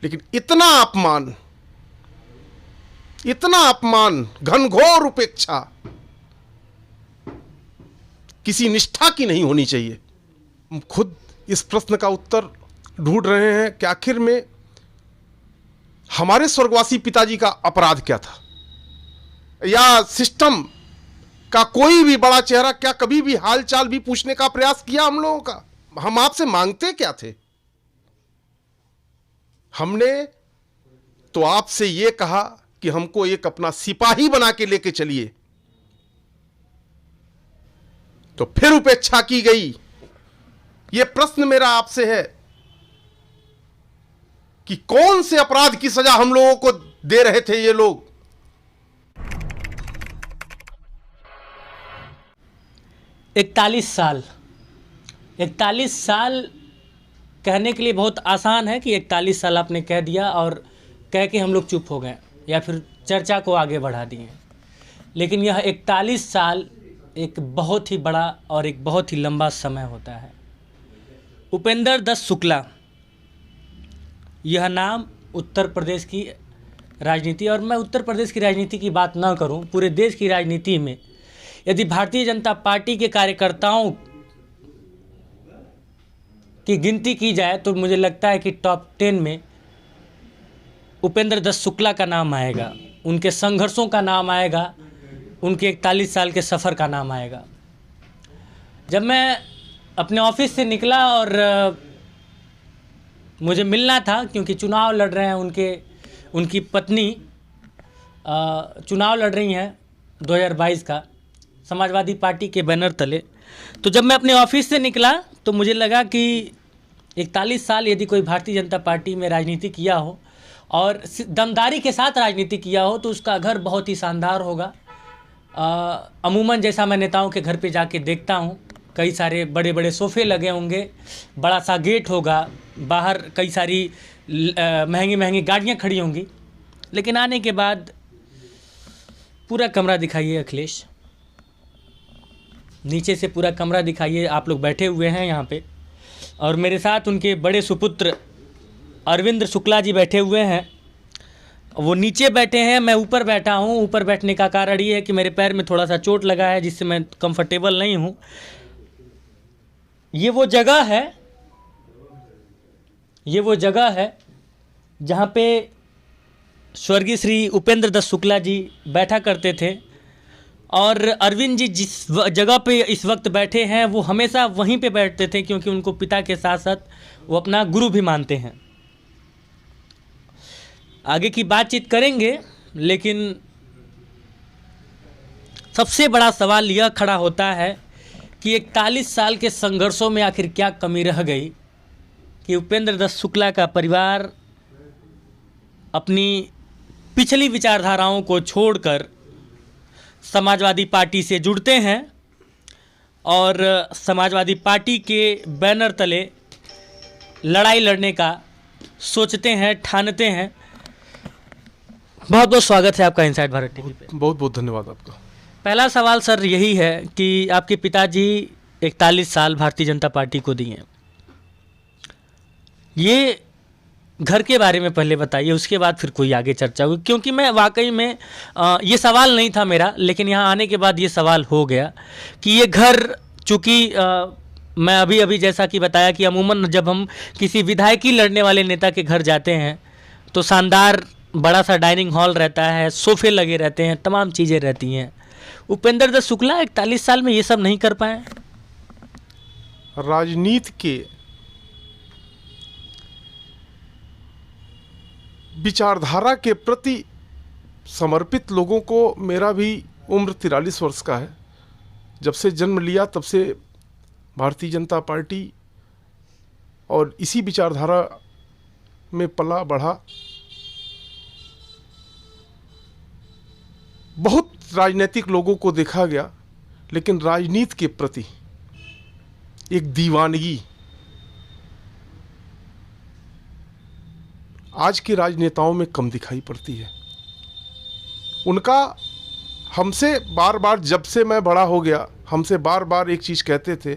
लेकिन इतना अपमान, घनघोर उपेक्षा किसी निष्ठा की नहीं होनी चाहिए। हम खुद इस प्रश्न का उत्तर ढूंढ रहे हैं कि आखिर में हमारे स्वर्गवासी पिताजी का अपराध क्या था, या सिस्टम का कोई भी बड़ा चेहरा क्या कभी भी हालचाल भी पूछने का प्रयास किया हम लोगों का? हम आपसे मांगते क्या थे? हमने तो आपसे यह कहा कि हमको एक अपना सिपाही बना के लेके चलिए, तो फिर उपेक्षा की गई। यह प्रश्न मेरा आपसे है कि कौन से अपराध की सजा हम लोगों को दे रहे थे ये लोग? इकतालीस साल कहने के लिए बहुत आसान है कि 41 साल आपने कह दिया और कह के हम लोग चुप हो गए या फिर चर्चा को आगे बढ़ा दिए। लेकिन यह 41 साल एक बहुत ही बड़ा और एक बहुत ही लंबा समय होता है। उपेंद्र दत्त शुक्ला, यह नाम उत्तर प्रदेश की राजनीति, और मैं उत्तर प्रदेश की राजनीति की बात ना करूं, पूरे देश की राजनीति में यदि भारतीय जनता पार्टी के कार्यकर्ताओं की गिनती की जाए तो मुझे लगता है कि टॉप 10 में उपेंद्र दत्त शुक्ला का नाम आएगा, उनके संघर्षों का नाम आएगा, उनके 41 साल के सफ़र का नाम आएगा। जब मैं अपने ऑफिस से निकला और मुझे मिलना था, क्योंकि चुनाव लड़ रहे हैं उनकी पत्नी चुनाव लड़ रही हैं 2022 का समाजवादी पार्टी के बैनर तले। तो जब मैं अपने ऑफिस से निकला तो मुझे लगा कि 41 साल यदि कोई भारतीय जनता पार्टी में राजनीति किया हो और दमदारी के साथ राजनीति किया हो तो उसका घर बहुत ही शानदार होगा। अमूमन जैसा मैं नेताओं के घर पे जाके देखता हूँ, कई सारे बड़े बड़े सोफ़े लगे होंगे, बड़ा सा गेट होगा, बाहर कई सारी महंगी महंगी गाड़ियाँ खड़ी होंगी। लेकिन आने के बाद पूरा कमरा दिखाइए अखिलेश, नीचे से पूरा कमरा दिखाइए। आप लोग बैठे हुए हैं यहाँ पे और मेरे साथ उनके बड़े सुपुत्र अरविंद शुक्ला जी बैठे हुए हैं। वो नीचे बैठे हैं, मैं ऊपर बैठा हूँ। ऊपर बैठने का कारण ये है कि मेरे पैर में थोड़ा सा चोट लगा है जिससे मैं कंफर्टेबल नहीं हूँ। ये वो जगह है जहाँ पे स्वर्गीय श्री उपेंद्र दत्त शुक्ला जी बैठा करते थे, और अरविंद जी जिस जगह पे इस वक्त बैठे हैं वो हमेशा वहीं पे बैठते थे, क्योंकि उनको पिता के साथ साथ वो अपना गुरु भी मानते हैं। आगे की बातचीत करेंगे, लेकिन सबसे बड़ा सवाल यह खड़ा होता है कि 41 साल के संघर्षों में आखिर क्या कमी रह गई कि उपेंद्र दत्त शुक्ला का परिवार अपनी पिछली विचारधाराओं को छोड़कर समाजवादी पार्टी से जुड़ते हैं और समाजवादी पार्टी के बैनर तले लड़ाई लड़ने का सोचते हैं, ठानते हैं। बहुत बहुत स्वागत है आपका इनसाइड भारत टीवी पे। बहुत बहुत धन्यवाद आपका। पहला सवाल सर यही है कि आपके पिताजी 41 साल भारतीय जनता पार्टी को दिए, ये घर के बारे में पहले बताइए, उसके बाद फिर कोई आगे चर्चा होगी। क्योंकि मैं वाकई में ये सवाल नहीं था मेरा, लेकिन यहाँ आने के बाद ये सवाल हो गया कि ये घर, चूँकि मैं अभी जैसा कि बताया कि अमूमन जब हम किसी विधायकी लड़ने वाले नेता के घर जाते हैं तो शानदार बड़ा सा डाइनिंग हॉल रहता है, सोफ़े लगे रहते हैं, तमाम चीज़ें रहती हैं। उपेंद्र दत्त शुक्ला 41 साल में ये सब नहीं कर पाए। राजनीति के विचारधारा के प्रति समर्पित लोगों को, मेरा भी उम्र 43 वर्ष का है, जब से जन्म लिया तब से भारतीय जनता पार्टी और इसी विचारधारा में पला बढ़ा। बहुत राजनीतिक लोगों को देखा गया, लेकिन राजनीति के प्रति एक दीवानगी आज के राजनेताओं में कम दिखाई पड़ती है। उनका हमसे बार बार, जब से मैं बड़ा हो गया, हमसे बार बार एक चीज़ कहते थे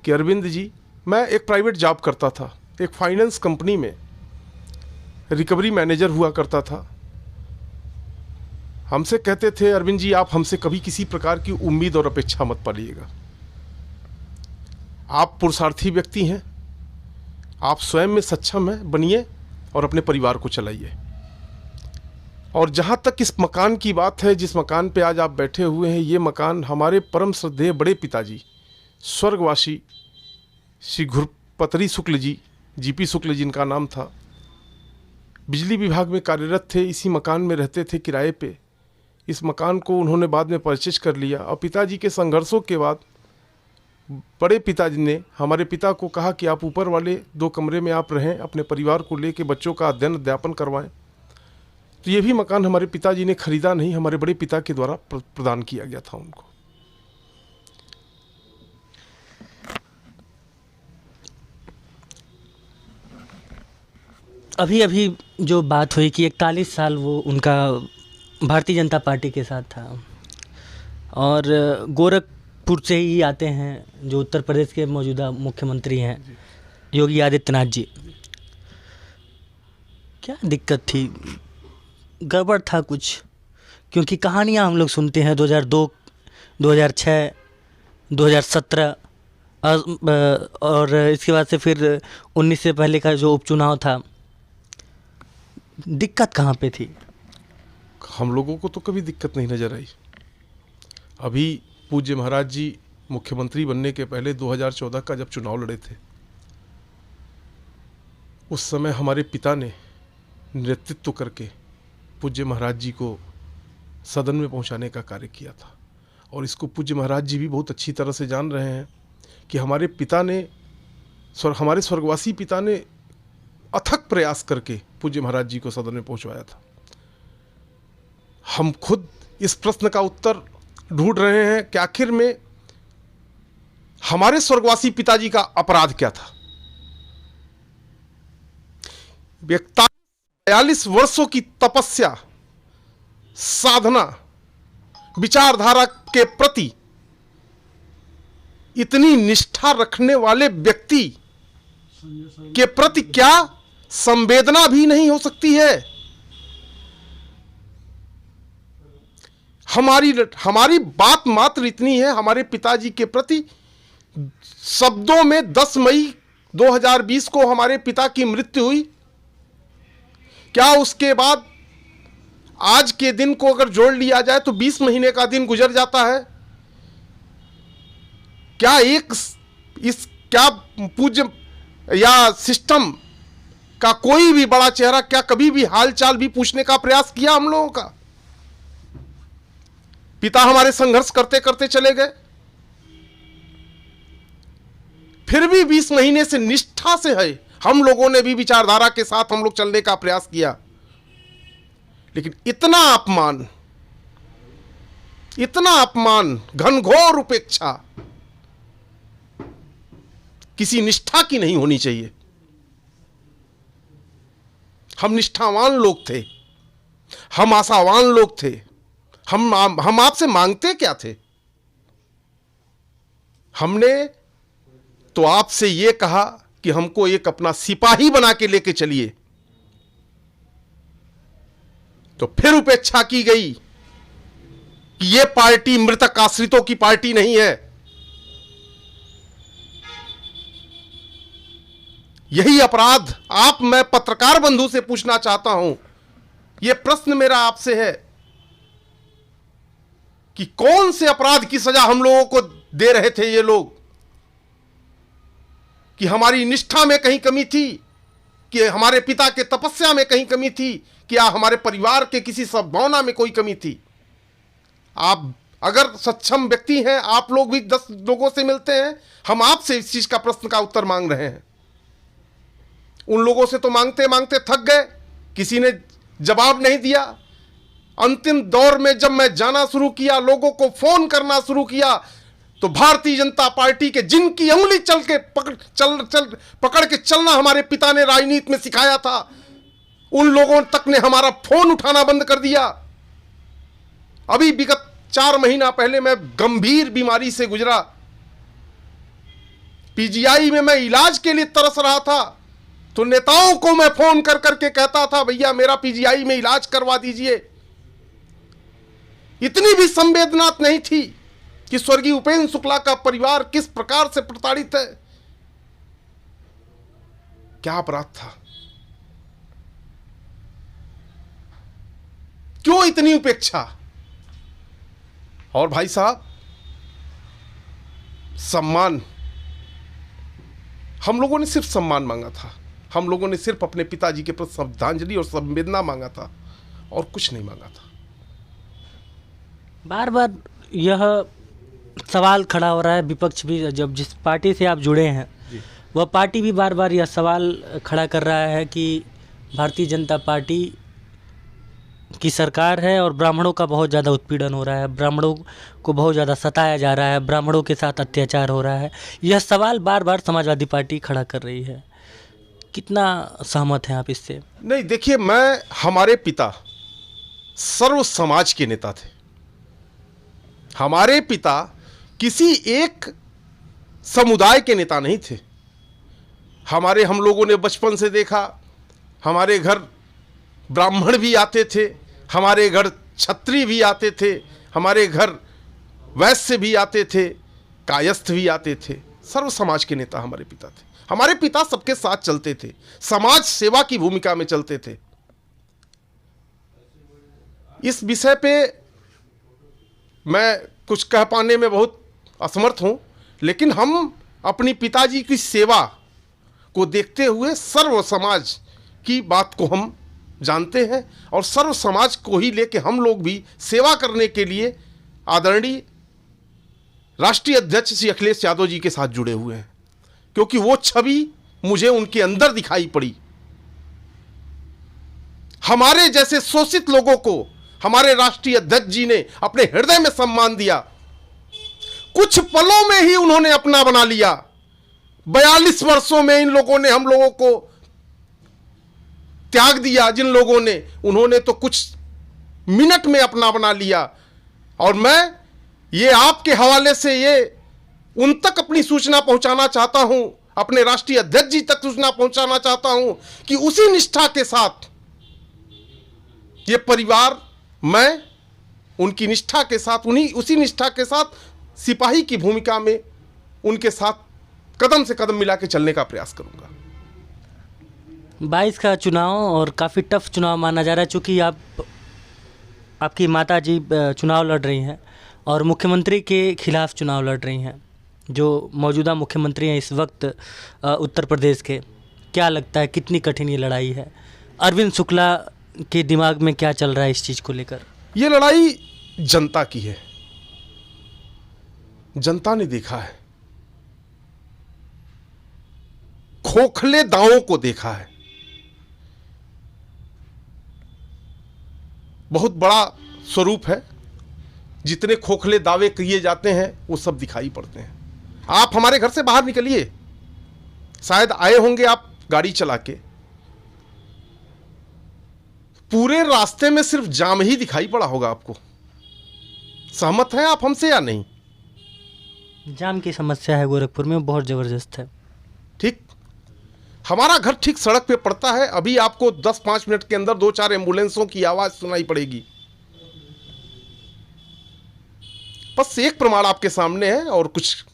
कि अरविंद जी, मैं एक प्राइवेट जॉब करता था एक फाइनेंस कंपनी में, रिकवरी मैनेजर हुआ करता था। हमसे कहते थे, अरविंद जी आप हमसे कभी किसी प्रकार की उम्मीद और अपेक्षा मत पालिएगा, आप पुरुषार्थी व्यक्ति हैं, आप स्वयं में सक्षम हैं, बनिए और अपने परिवार को चलाइए। और जहाँ तक इस मकान की बात है, जिस मकान पे आज आप बैठे हुए हैं, ये मकान हमारे परम श्रद्धेय बड़े पिताजी स्वर्गवासी श्री घुरपतरी शुक्ल जी, जीपी शुक्ल जिनका नाम था, बिजली विभाग में कार्यरत थे, इसी मकान में रहते थे किराए पे। इस मकान को उन्होंने बाद में परचेज कर लिया और पिताजी के संघर्षों के बाद बड़े पिताजी ने हमारे पिता को कहा कि आप ऊपर वाले 2 कमरे में आप रहें, अपने परिवार को लेकर बच्चों का अध्ययन अध्यापन करवाएं। तो ये भी मकान हमारे पिताजी ने खरीदा नहीं, हमारे बड़े पिता के द्वारा प्रदान किया गया था उनको। अभी अभी जो बात हुई कि 41 साल वो उनका भारतीय जनता पार्टी के साथ था और गोरखपुर से ही आते हैं, जो उत्तर प्रदेश के मौजूदा मुख्यमंत्री हैं योगी आदित्यनाथ जी। क्या दिक्कत थी, गड़बड़ था कुछ? क्योंकि कहानियाँ हम लोग सुनते हैं 2002, 2006, 2017 और इसके बाद से फिर 19 से पहले का जो उपचुनाव था। दिक्कत कहाँ पे थी? हम लोगों को तो कभी दिक्कत नहीं नज़र आई। अभी पूज्य महाराज जी मुख्यमंत्री बनने के पहले 2014 का जब चुनाव लड़े थे, उस समय हमारे पिता ने नेतृत्व करके पूज्य महाराज जी को सदन में पहुंचाने का कार्य किया था। और इसको पूज्य महाराज जी भी बहुत अच्छी तरह से जान रहे हैं कि हमारे पिता ने हमारे स्वर्गवासी पिता ने अथक प्रयास करके पूज्य महाराज जी को सदन में पहुंचवाया था। हम खुद इस प्रश्न का उत्तर ढूंढ रहे हैं कि आखिर में हमारे स्वर्गवासी पिताजी का अपराध क्या था। 42 वर्षों की तपस्या, साधना, विचारधारा के प्रति इतनी निष्ठा रखने वाले व्यक्ति के प्रति क्या संवेदना भी नहीं हो सकती है? हमारी बात मात्र इतनी है, हमारे पिताजी के प्रति शब्दों में 10 मई 2020 को हमारे पिता की मृत्यु हुई। क्या उसके बाद आज के दिन को अगर जोड़ लिया जाए तो 20 महीने का दिन गुजर जाता है? क्या पूज्य या सिस्टम का कोई भी बड़ा चेहरा क्या कभी भी हालचाल भी पूछने का प्रयास किया हम लोगों का? पिता हमारे संघर्ष करते करते चले गए, फिर भी 20 महीने से निष्ठा से है हम लोगों ने भी विचारधारा के साथ हम लोग चलने का प्रयास किया। लेकिन इतना अपमान, घनघोर उपेक्षा किसी निष्ठा की नहीं होनी चाहिए। हम निष्ठावान लोग थे, हम आशावान लोग थे। हम आपसे मांगते क्या थे? हमने तो आपसे यह कहा कि हमको एक अपना सिपाही बना के लेके चलिए, तो फिर उपेक्षा की गई कि यह पार्टी मृतक आश्रितों की पार्टी नहीं है। यही अपराध मैं पत्रकार बंधु से पूछना चाहता हूं। यह प्रश्न मेरा आपसे है कि कौन से अपराध की सजा हम लोगों को दे रहे थे ये लोग? कि हमारी निष्ठा में कहीं कमी थी, कि हमारे पिता के तपस्या में कहीं कमी थी, कि हमारे परिवार के किसी सद्भावना में कोई कमी थी? आप अगर सक्षम व्यक्ति हैं, आप लोग भी 10 लोगों से मिलते हैं, हम आपसे इस चीज का प्रश्न का उत्तर मांग रहे हैं। उन लोगों से तो मांगते मांगते थक गए, किसी ने जवाब नहीं दिया। अंतिम दौर में जब मैं जाना शुरू किया, लोगों को फोन करना शुरू किया, तो भारतीय जनता पार्टी के जिनकी उंगली पकड़ के चलना हमारे पिता ने राजनीति में सिखाया था, उन लोगों तक ने हमारा फोन उठाना बंद कर दिया। अभी विगत 4 महीना पहले मैं गंभीर बीमारी से गुजरा, पीजीआई में मैं इलाज के लिए तरस रहा था, तो नेताओं को मैं फोन कर करके कहता था भैया मेरा पीजीआई में इलाज करवा दीजिए। इतनी भी संवेदना नहीं थी कि स्वर्गीय उपेंद्र शुक्ला का परिवार किस प्रकार से प्रताड़ित है, क्या अपराध था, क्यों इतनी उपेक्षा। और भाई साहब, सम्मान, हम लोगों ने सिर्फ सम्मान मांगा था, हम लोगों ने सिर्फ अपने पिताजी के प्रति श्रद्धांजलि और संवेदना मांगा था और कुछ नहीं मांगा था। बार बार यह सवाल खड़ा हो रहा है, विपक्ष भी, जब जिस पार्टी से आप जुड़े हैं वह पार्टी भी बार बार यह सवाल खड़ा कर रहा है कि भारतीय जनता पार्टी की सरकार है और ब्राह्मणों का बहुत ज़्यादा उत्पीड़न हो रहा है, ब्राह्मणों को बहुत ज़्यादा सताया जा रहा है, ब्राह्मणों के साथ अत्याचार हो रहा है। यह सवाल बार बार समाजवादी पार्टी खड़ा कर रही है। कितना सहमत हैं आप इससे? नहीं, देखिए, मैं, हमारे पिता सर्व समाज के नेता थे। हमारे पिता किसी एक समुदाय के नेता नहीं थे। हम लोगों ने बचपन से देखा, हमारे घर ब्राह्मण भी आते थे, हमारे घर क्षत्रिय भी आते थे, हमारे घर वैश्य भी आते थे, कायस्थ भी आते थे। सर्व समाज के नेता हमारे पिता थे। हमारे पिता सबके साथ चलते थे, समाज सेवा की भूमिका में चलते थे। इस विषय पे मैं कुछ कह पाने में बहुत असमर्थ हूं, लेकिन हम अपनी पिताजी की सेवा को देखते हुए सर्व समाज की बात को हम जानते हैं और सर्व समाज को ही लेके हम लोग भी सेवा करने के लिए आदरणीय राष्ट्रीय अध्यक्ष श्री अखिलेश यादव जी के साथ जुड़े हुए हैं, क्योंकि वो छवि मुझे उनके अंदर दिखाई पड़ी। हमारे जैसे शोषित लोगों को हमारे राष्ट्रीय अध्यक्ष जी ने अपने हृदय में सम्मान दिया, कुछ पलों में ही उन्होंने अपना बना लिया। 42 वर्षों में इन लोगों ने हम लोगों को त्याग दिया, जिन लोगों ने, उन्होंने तो कुछ मिनट में अपना बना लिया। और मैं ये आपके हवाले से ये उन तक अपनी सूचना पहुंचाना चाहता हूं, अपने राष्ट्रीय अध्यक्ष जी तक सूचना पहुंचाना चाहता हूं कि उसी निष्ठा के साथ ये परिवार, मैं उनकी निष्ठा के साथ, उसी निष्ठा के साथ सिपाही की भूमिका में उनके साथ कदम से कदम मिला के चलने का प्रयास करूंगा। 22 का चुनाव और काफ़ी टफ चुनाव माना जा रहा है, चूँकि आपकी माता जी चुनाव लड़ रही हैं और मुख्यमंत्री के खिलाफ चुनाव लड़ रही हैं, जो मौजूदा मुख्यमंत्री हैं इस वक्त उत्तर प्रदेश के। क्या लगता है कितनी कठिन ये लड़ाई है? अरविंद शुक्ला के दिमाग में क्या चल रहा है इस चीज़ को लेकर? ये लड़ाई जनता की है, जनता ने देखा है, खोखले दांवों को देखा है। बहुत बड़ा स्वरूप है, जितने खोखले दावे किए जाते हैं वो सब दिखाई पड़ते हैं। आप हमारे घर से बाहर निकलिए, शायद आए होंगे आप गाड़ी चला के, पूरे रास्ते में सिर्फ जाम ही दिखाई पड़ा होगा आपको। सहमत हैं आप हमसे या नहीं? जाम की समस्या है गोरखपुर में, बहुत ज़बरदस्त है। ठीक, हमारा घर ठीक सड़क पे पड़ता है। अभी आपको 10-5 मिनट के अंदर 2-4 एम्बुलेंसों की आवाज सुनाई पड़ेगी। बस एक प्रमाण आपके सामने है, और कुछ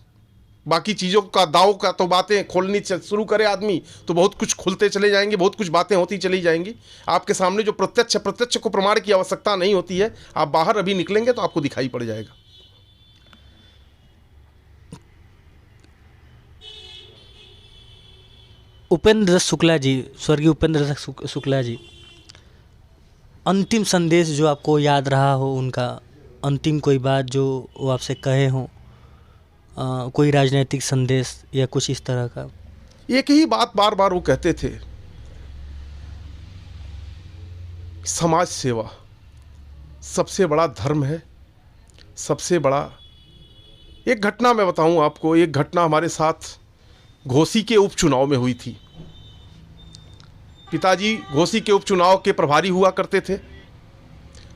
बाकी चीज़ों का, दाव का तो बातें खोलनी शुरू करे आदमी तो बहुत कुछ खुलते चले जाएंगे, बहुत कुछ बातें होती चली जाएंगी। आपके सामने जो प्रत्यक्ष को प्रमाण की आवश्यकता नहीं होती है। आप बाहर अभी निकलेंगे तो आपको दिखाई पड़ जाएगा। उपेंद्र शुक्ला जी, स्वर्गीय उपेंद्र शुक्ला जी, अंतिम संदेश जो आपको याद रहा हो, उनका अंतिम कोई बात जो वो आपसे कहे हों, कोई राजनीतिक संदेश या कुछ इस तरह का? एक ही बात बार बार वो कहते थे, समाज सेवा सबसे बड़ा धर्म है, सबसे बड़ा। एक घटना मैं बताऊं आपको, एक घटना हमारे साथ घोसी के उपचुनाव में हुई थी। पिताजी घोसी के उपचुनाव के प्रभारी हुआ करते थे।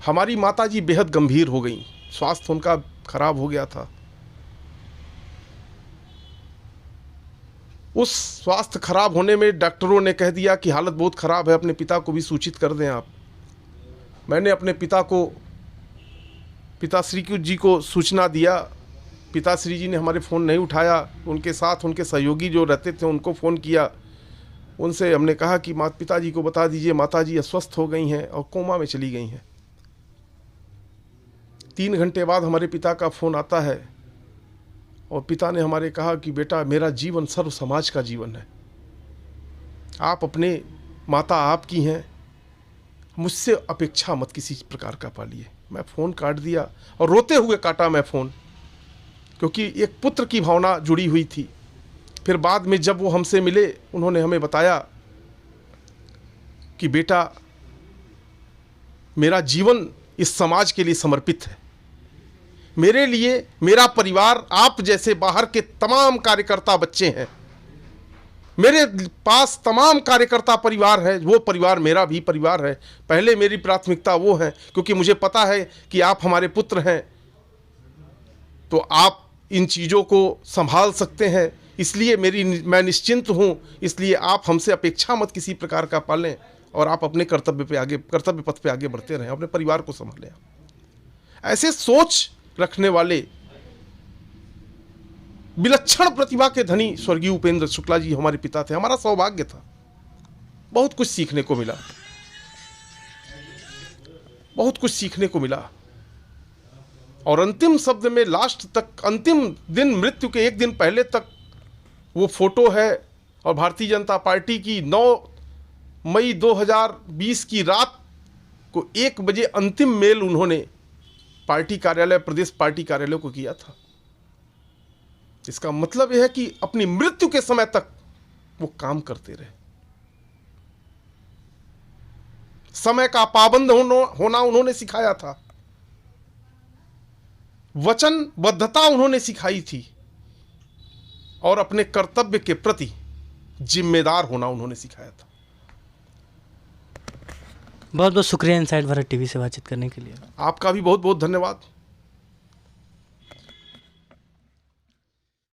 हमारी माताजी बेहद गंभीर हो गई, स्वास्थ्य उनका खराब हो गया था। उस स्वास्थ्य खराब होने में डॉक्टरों ने कह दिया कि हालत बहुत ख़राब है, अपने पिता को भी सूचित कर दें आप। मैंने अपने पिताश्री जी को सूचना दिया। पिताश्री जी ने हमारे फ़ोन नहीं उठाया। उनके साथ उनके सहयोगी जो रहते थे उनको फ़ोन किया। उनसे हमने कहा कि पिताजी को बता दीजिए माता जी अस्वस्थ हो गई हैं और कोमा में चली गई हैं। 3 घंटे बाद हमारे पिता का फ़ोन आता है और पिता ने हमारे कहा कि बेटा, मेरा जीवन सर्व समाज का जीवन है, आप अपने माता आपकी हैं, मुझसे अपेक्षा मत किसी प्रकार का पालिए। मैं फ़ोन काट दिया और रोते हुए काटा मैं फ़ोन, क्योंकि एक पुत्र की भावना जुड़ी हुई थी। फिर बाद में जब वो हमसे मिले, उन्होंने हमें बताया कि बेटा, मेरा जीवन इस समाज के लिए समर्पित है। मेरे लिए मेरा परिवार आप जैसे बाहर के तमाम कार्यकर्ता बच्चे हैं, मेरे पास तमाम कार्यकर्ता परिवार है, वो परिवार मेरा भी परिवार है। पहले मेरी प्राथमिकता वो है, क्योंकि मुझे पता है कि आप हमारे पुत्र हैं, तो आप इन चीज़ों को संभाल सकते हैं, इसलिए मैं निश्चिंत हूँ। इसलिए आप हमसे अपेक्षा मत किसी प्रकार का पालें और आप अपने कर्तव्य पथ पे आगे बढ़ते रहें, अपने परिवार को संभालें। ऐसे सोच रखने वाले विलक्षण प्रतिभा के धनी स्वर्गीय उपेंद्र शुक्ला जी हमारे पिता थे। हमारा सौभाग्य था, बहुत कुछ सीखने को मिला, बहुत कुछ सीखने को मिला। और अंतिम शब्द में लास्ट तक, अंतिम दिन, मृत्यु के 1 दिन पहले तक वो फोटो है। और भारतीय जनता पार्टी की 9 मई 2020 की रात को 1 बजे अंतिम मेल उन्होंने पार्टी कार्यालय, प्रदेश पार्टी कार्यालय को किया था। इसका मतलब यह है कि अपनी मृत्यु के समय तक वो काम करते रहे। समय का पाबंद होना उन्होंने सिखाया था, वचनबद्धता उन्होंने सिखाई थी, और अपने कर्तव्य के प्रति जिम्मेदार होना उन्होंने सिखाया था। बहुत बहुत शुक्रिया इनसाइड भारत टीवी से बातचीत करने के लिए। आपका भी बहुत बहुत धन्यवाद।